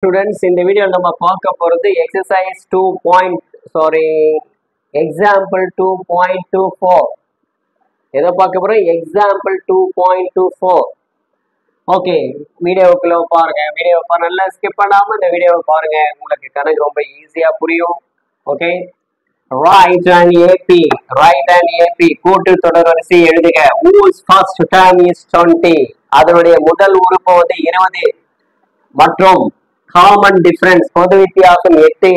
Students, in the video நம்ம பார்க்க போறது exercise 2. Example 2.24. எதை பார்க்க போறோம்? Example 2.24. ஓகே, வீடியோக்குள்ள பாருங்க. வீடியோ நல்லா ஸ்கிப் பண்ணாம இந்த வீடியோவை பாருங்க. உங்களுக்கு கணக்கு ரொம்ப ஈஸியா புரியும். ஓகே, right and AP கூட்டு தொடர் வரிசை எழுதுக. whose first term is 20. அதனுடைய முதல் உறுப்பு வந்து 20 மற்றும் காமன் டிஃபரன்ஸ் பொது வித்தியாசம் 8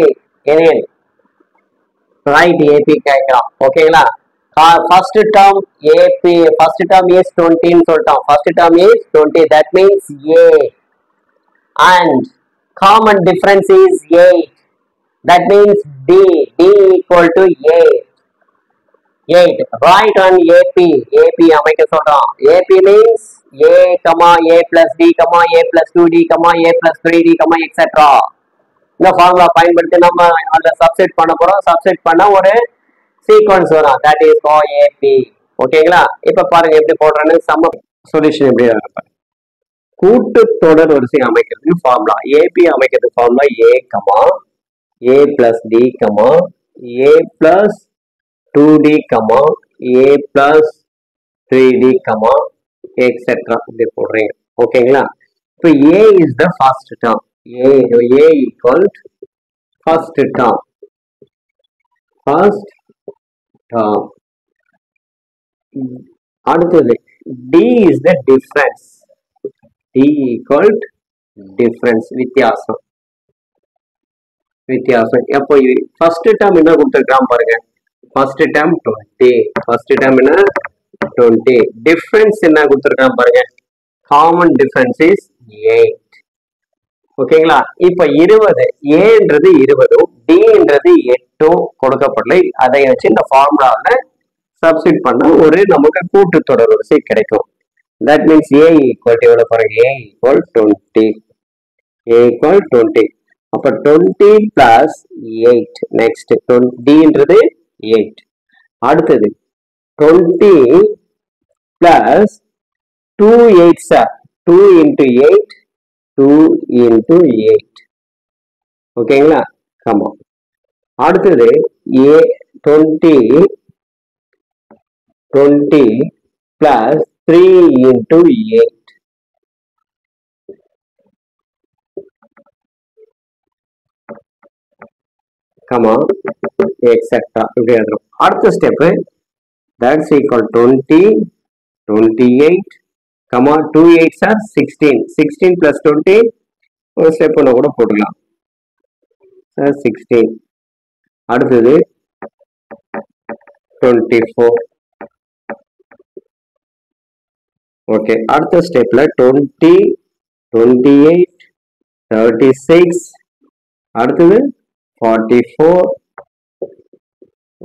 எனில் ரைட் ஏபி கேட்கலாம். ஓகேங்களா? First term AP first term is 20 ன்னு சொல்லிட்டோம். First term is 20, that means a, and common difference is 8, that means d equal to 8. Right on AP அமைக்க சொல்றோம். AP means a plus d a plus 2d a plus 3d etc. இந்த formula பயன்படுத்தி நம்ம அதை substitute பண்ண போறோம். Substitute பண்ண ஒரு சீக்வென்ஸ் வரும், that is called AP. ஓகேங்களா? இப்ப பாருங்க எப்படி போடுறேன்னு. சம்ம சொல்யூஷன் எப்படி பாருங்க. கூட்டு தொடர் வரிசை அமைக்கிறதுக்கு ஃபார்முலா AP அமைக்கிறதுக்கு formula a plus d a plus 2d a plus 3d etc. இப்படி போடுறீங்க. ஓகேங்களா? இப்போ a is the first term. a equal first term. அடுத்தது d is the difference. d equal difference, வித்தியாசம். அப்போ ஃபர்ஸ்ட் டேர்ம் என்ன கொடுத்துருக்கான் பாருங்க. First term 20. ஃபர்ஸ்ட் டேர்ம் என்ன 20. டிஃபரன்ஸ் என்ன கொடுத்துருக்கான் பாருங்க. Common difference is 8. ஓகேங்களா? இப்ப 20 ஏன்றது 20 டின்றது 8 கொடுக்கப்படலை. அதை வச்சு இந்த ஃபார்முலாவில் சப்ஸ்டிட் பண்ண ஒரு நமக்கு கூட்டு தொடர் வரிசை கிடைக்கும். தட் மீன்ஸ் a ஈக்குவல் எவ்வளவு பாருங்க. a equal 20. அப்ப 20 பிளஸ் 8. நெக்ஸ்ட் டின்றது 8. அடுத்தது 20 பிளஸ் 2 8s 2 into 8 2 into 8. ஓகேங்களா? கமா. அடுத்தது a 20 plus 3 into 8. Comma etcetera இப்படி எழுதுறோம். அடுத்த step that's equal 20 28 comma 2 8s are 16 plus 20 ஒரு ஸ்டெப் ஒன்று கூட போட்டுக்கலாம். 16. அடுத்தது 24. ஓகே, அடுத்த ஸ்டெப்ல 20 28 36 அடுத்தது 44.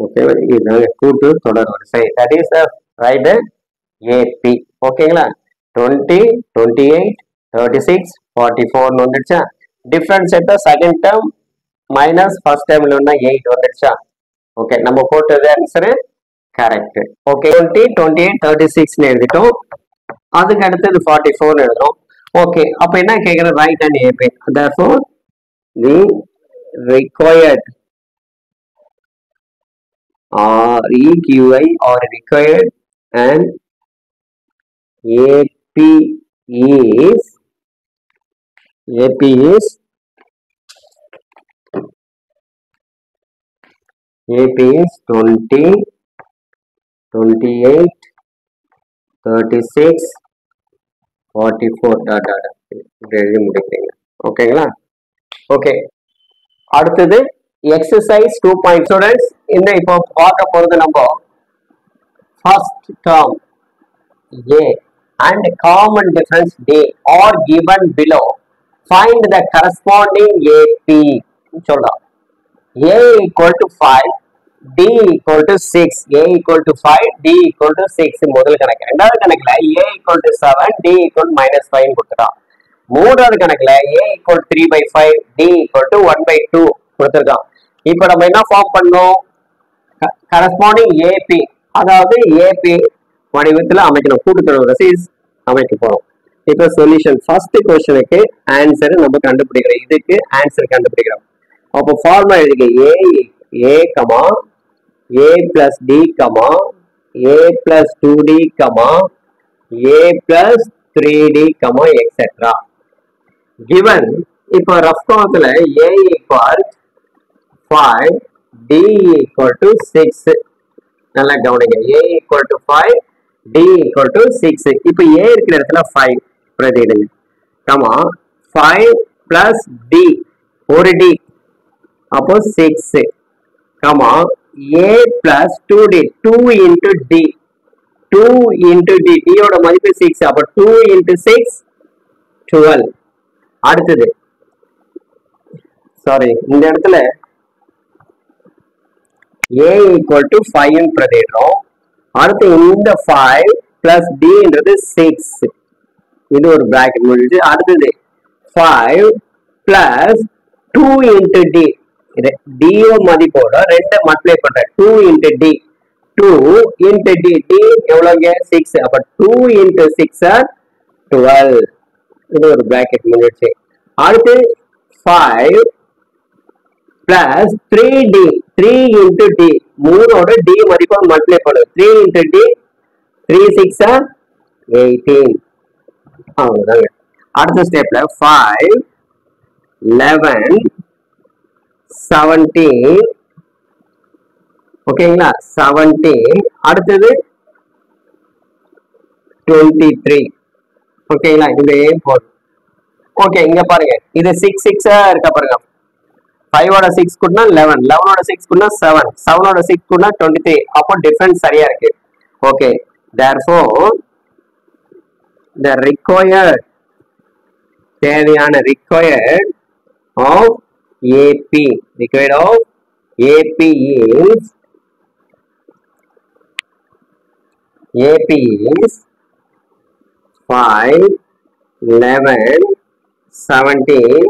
ஓகே, இதுதான் கூட்டு தொடர் வரிசை. that is the right AP. ஓகேங்களா? 20 28 36 44 வந்துடுச்சா? டிஃபரன்ஸ் எடுத்தா செகண்ட் டேர்ம் மைனஸ் ஃபர்ஸ்ட் டேர்ம்ல 8 வந்துடுச்சா? ஓகே, நம்ம போட்டது ஆன்சர் கரெக்ட். ஓகே, 20 28 36 எழுதிட்டோம். அதுக்கு அடுத்தது 44 எழுதுறோம். ஓகே, அப்ப என்ன கேக்குற? Right and AP. therefore the required REQI or required and AP is 20 28 36 44 எழுதி முடிக்கிறீங்க. ஓகேங்களா? ஓகே, அடுத்தது எக்ஸசைஸ் 2. ஸ்டூடெண்ட்ஸ், இந்த இப்போ பார்க்க போறது நம்ம first term a and common difference d are given below. Find the corresponding AP. சொல்றோம். a equal to 5 d equal to 6. a equal to 5 d equal to 6 முதல் கணக்கு. இரண்டாவது கணக்குல a equal to 7 d equal to -5 கொடுத்துட்டான். மூன்றாவது கணக்குல a equal to 3/5 d equal to 1/2 கொடுத்துருக்கான். இப்ப நம்ம என்ன ஃபார்ம் பண்ணோம்? கரஸ்பாண்டிங் AP, அதாவது AP வடிவத்தில் அமைக்கணும். கூட்டுத்தொடர் வரிசை அமைக்க போறோம். இப்போ சொல்யூஷன் ஃபர்ஸ்ட் क्वेश्चनக்கு ஆன்சர் நம்ம கண்டுபிடிக்கிறோம். இதுக்கு ஆன்சர் கண்டுபிடிக்கிறோம். அப்போ ஃபார்முலா எழுதுங்க. a a plus d a plus 2d a plus 3d etc. given இப்போ ரஃப் காத்துல a equal 5 d equal to 6. நல்லா கவனிங்க. a equal to 5 d equal to 6. இப்போ a இருக்கிற இடத்துல 5 பிரதியிடுங்க. 5 plus d ஒரு d அப்போ 6. a plus 2d 2 into d 2 into d d ஓட மதிப்பு 6. அப்போ 2 into 6 12. அடுத்தது சாரி இந்த இடத்துல a equal to 5 பிரதியிடுறோம். அடுத்து இந்த 5 plus d என்றது 6. இது ஒரு பிராக்கெட் முடிஞ்சு. அடுத்தது 5 plus 2 into d d மதிப்போட 2 multiply பண்றேன். 2 into d 2 into d d எவ்வளவுங்க 6. அப்ப 2 into 6 12. இது ஒரு பிராக்கெட் முடிஞ்சு. அடுத்து 5 plus 3d 3 into d 3 ஓட d மதிப்பை மல்டிப்ளை பண்ணும். 3 into d 3 6 18. அவ்வளவுதாங்க. அடுத்த ஸ்டெப்ல 5 11 17 ஓகேங்களா 17. அடுத்தது 23 ஓகேங்களா. இந்த ஏம் போதும். ஓகே இங்க பாருங்க இது 6 6 இருக்க பாருங்க. 5 ஓட 6 கூட்டினா 11 11 ஓட 6 கூட்டினா 7 7 ஓட 6 கூட்டினா 23. அப்போ டிஃபரன்ஸ் சரியா இருக்கு. ஓகே therefore the required தேவையான required of AP required of AP is 5 11 17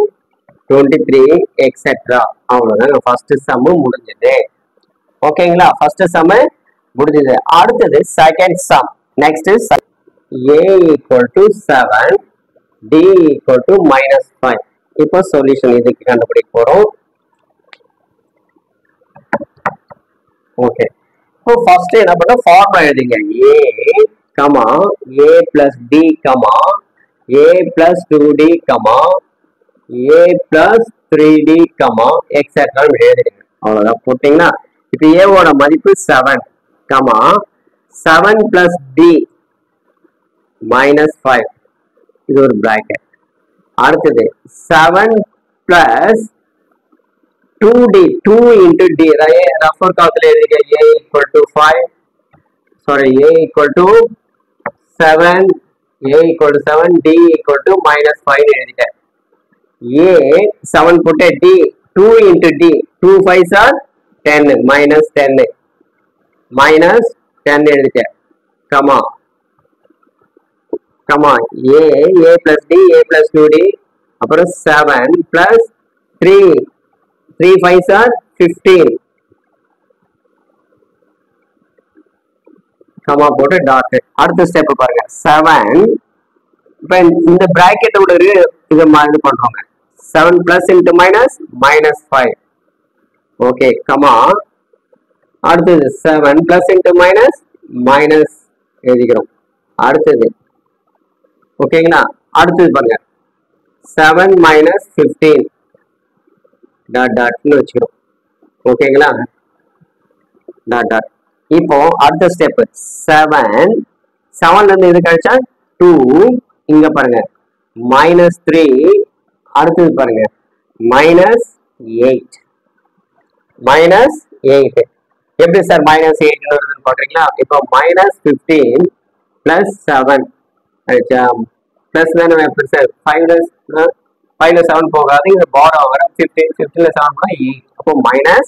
23 etc. அவ்வளவுதான் ஃபர்ஸ்ட் சம் முடிஞ்சது. ஓகேங்களா ஃபர்ஸ்ட் சம் முடிஞ்சது. அடுத்தது second sum. Next a equal to 7 d equal to -5. இப்போ சொல்யூஷன் இதுக்கு கண்டுபிடிக்க போறோம். ஓகே இப்போ ஃபர்ஸ்ட் என்ன பண்ண ஃபார்முலா எழுதுங்க. a plus d a plus 2d a plus 3d etc. எழுதுங்க. அவ்வளவுதான் போட்டீங்கன்னா இப்போ a ஓட மதிப்பு 7 7 plus d -5. இது ஒரு பிராக்கெட். அடுத்தது 7 plus 2d 2 into d ரஃபர் காலத்துல எழுதுங்க. a equal to 5 sorry a equal to 7 a equal to 7 d equal to -5 எழுதிட்டேன். a 7 போட்டு d 2 into d 2 5s are 10 -10 எழுதிட்டேன். a plus d a plus 2d அப்புறம் 7 plus 3 5s are 15 போட்டு dot. அடுத்த step பாருங்க 7 இப்ப இந்த பிராக்கெட் உள்ள இதை இது பண்றோங்க. 7 plus into -5 ஓகே அடுத்தது 7 plus into minus எழுதிக்கிறோம். அடுத்தது ஓகேங்களா. அடுத்தது பாருங்க 7 minus 15 டாட் டாட்னு வச்சுக்கிறோம். ஓகேங்களா டாட் டாட். இப்போ அடுத்த ஸ்டெப் 7 இருந்து இது கழிச்சா 2 இங்க பாருங்க -3 அடுத்தது பாருங்க -8 எப்படி சார் -8 வருதுன்னு பாக்குறீங்களா. இப்போ -15 plus 7 பிளஸ் தானே பெருசா 5ல 7 போகாது. இது பாரம் வர 15ல 7 போனா 8. அப்போ -8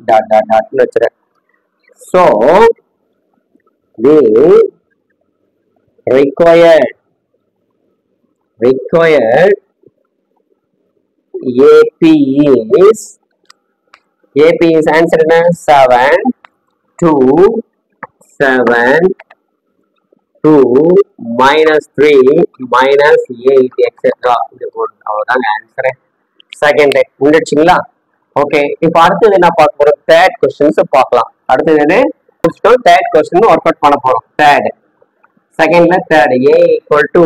டாட் டாட் டாட்னு வச்சுறேன். So the required AP is answer 7 2 7 2 minus 3 minus 8 etc. இது போடுறது அவ்வளவுதாங்க ஆன்சர். செகண்ட் முடிச்சிங்களா? ஓகே, இப்போ அடுத்தது என்ன பார்க்க போறோம்? தேர்ட் क्वेश्चंस பார்க்கலாம். அடுத்தது என்ன? தேர்ட் क्वेश्चन ஒர்க் அவுட் பண்ண போறோம். தேர்ட் செகண்ட்ல third a equal to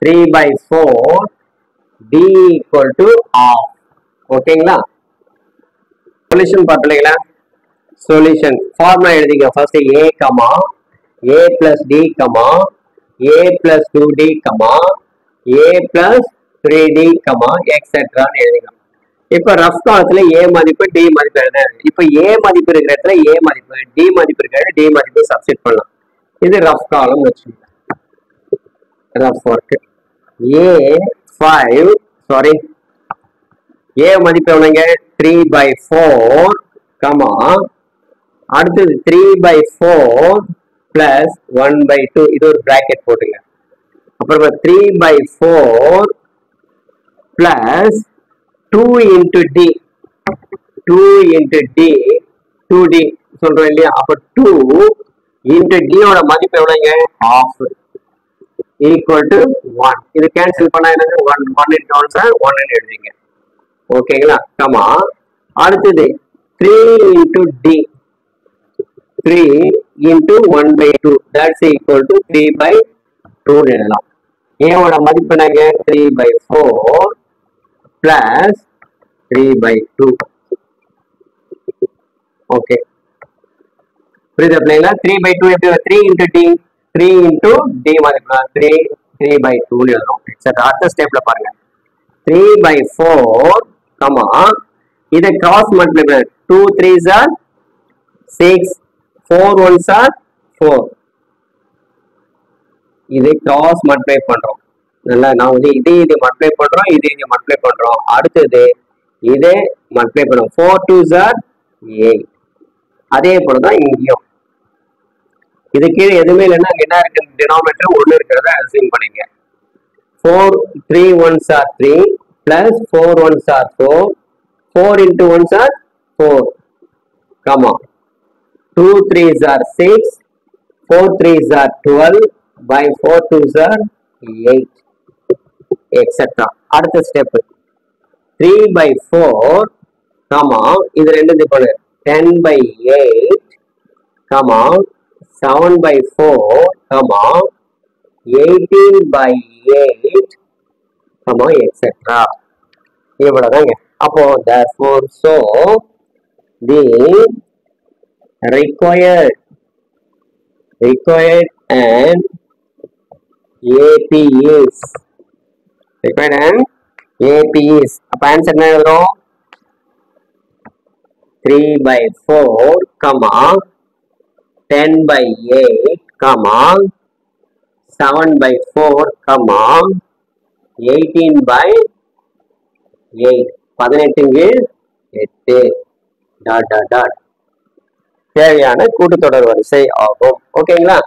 3/4 b equal to half. ஓகேங்களா? சொல்யூஷன் பார்த்தீங்களா? சொல்யூஷன் ஃபார்முலா எழுதிங்க. First a comma a plus d comma a plus 2d comma a plus 3d comma etcetera எழுதிங்க. இப்போ rough காலத்துல a மதிப்பு d மதிப்பு எழுதுறேன். இப்போ a மதிப்பு இருக்கிற இடத்துல a மதிப்பு, d மதிப்பு இருக்கிற d மதிப்பு சப்ஸ்டிட் பண்ணலாம். இது ரஃப் காலம் வச்சுக்கோங்க. Rough work a5 sorry a மதிப்பு எவ்வளவுங்க? 3/4 கமா அடுத்தது 3/4 பிளஸ் 1/2 இது ஒரு பிராக்கெட் போட்டுங்க. அப்புறமா 3/4 plus 2 into d 2 into d 2d சொல்றோம் இல்லையா? அப்ப 2 into d ஓட மதிப்பு எவ்வளவுங்க? half equal to 1. இது கேன்சல் பண்ணா என்னது? 1 into 1 சார் 1 ன்னு எழுதிங்க. ஓகேங்களா? கமா அடுத்தது 3 into d 3 into 1/2 that's equal to 3/2 எழுதலாம். a ஓட மதிப்பு என்னங்க? 3/4 plus 3/2. ஓகே, புரியுதா பிள்ளைங்களா? 3/2 எப்படி? 3 into d 3 into d மதிப்பு 3/2 எழுதணும். சரி, அடுத்த ஸ்டெப்ல பாருங்க. 3/4 கமா இதை cross multiply 2 3s are 6 4 1s are 4. இதை கிராஸ் மல்டிப்ளை பண்றோம். நல்லா நான் வந்து இது மல்டிப்ளை பண்றோம், இது மல்டிப்ளை பண்றோம். அடுத்தது இதை மல்டிப்ளை பண்ணுவோம். 4 2s are 8. அதே போலதான் இங்கேயும். இது கீழே எதுவுமே இல்லைன்னா என்ன இருக்கு? டினாமினேட்டர் 1 இருக்கிறத அசியூம் பண்ணிங்க. 4 3 1s are 3 plus 4 1s are 4 4 into 1s are 4 comma 2 3s are 6 4 3s are 12 by 4 2s are 8 etc. அடுத்த ஸ்டெப் 3/4 comma இது ரெண்டு போல 10/8 comma 7/4 comma 18/8 comma etc. இவ்வளவுதாங்க. அப்போ therefore so the required and AP is required and AP is அப்ப answer என்ன எழுதுறோம்? 3/4 comma 10/8 comma 7/4 comma 18/8 18 8 dot dot dot தேவையான கூட்டுத்தொடர் வரிசை ஆகும். ஓகேங்களா?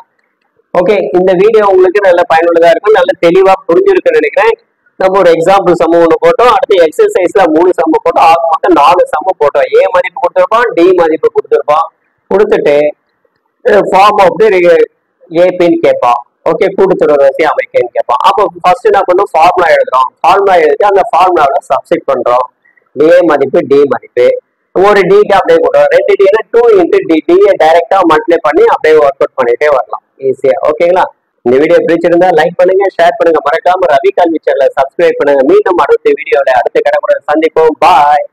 ஓகே, இந்த வீடியோ உங்களுக்கு நல்ல பயனுள்ளதா இருக்கும், நல்ல தெளிவா புரிஞ்சிருக்குன்னு நினைக்கிறேன். நம்ம ஒரு எக்ஸாம்பிள் சம்ம ஒன்று போட்டோம், அடுத்து எக்ஸசைஸ்ல 3 சம்ம போட்டோம், ஆக மொத்தம் 4 சம்ம போட்டோம். ஏ மதிப்பு கொடுத்துருப்பான், டி மதிப்பு கொடுத்துருப்பான், கொடுத்துட்டு ஃபார்ம் ஆஃப் ஏபின்னு கேட்பான். ஓகே, கூட்டுத்தொடர் வரிசை அமைக்கன்னு கேட்பான். அப்போ ஃபர்ஸ்ட் என்ன பண்ணும்? ஃபார்முலா எழுதுறோம். ஃபார்முலா எழுதி அந்த ஃபார்முலாவில் சப்ஸ்டிட் பண்றோம். ஏ மதிப்பு டி மதிப்பு ஒரு டிக்கு அப்படியே போடுறோம். 2 டி 2 into டி டியை டைரக்டா மல்டிப்ளை பண்ணி அப்படியே ஒர்க் அவுட் பண்ணிட்டே வரலாம் ஈஸியா. ஓகேங்களா? இந்த வீடியோ பிடிச்சிருந்தா லைக் பண்ணுங்க, ஷேர் பண்ணுங்க, மறக்காம ரவி கல்வி சேனலை சப்ஸ்கிரைப் பண்ணுங்க. மீண்டும் அடுத்த வீடியோல அடுத்த கடை சந்திப்போம். பாய்.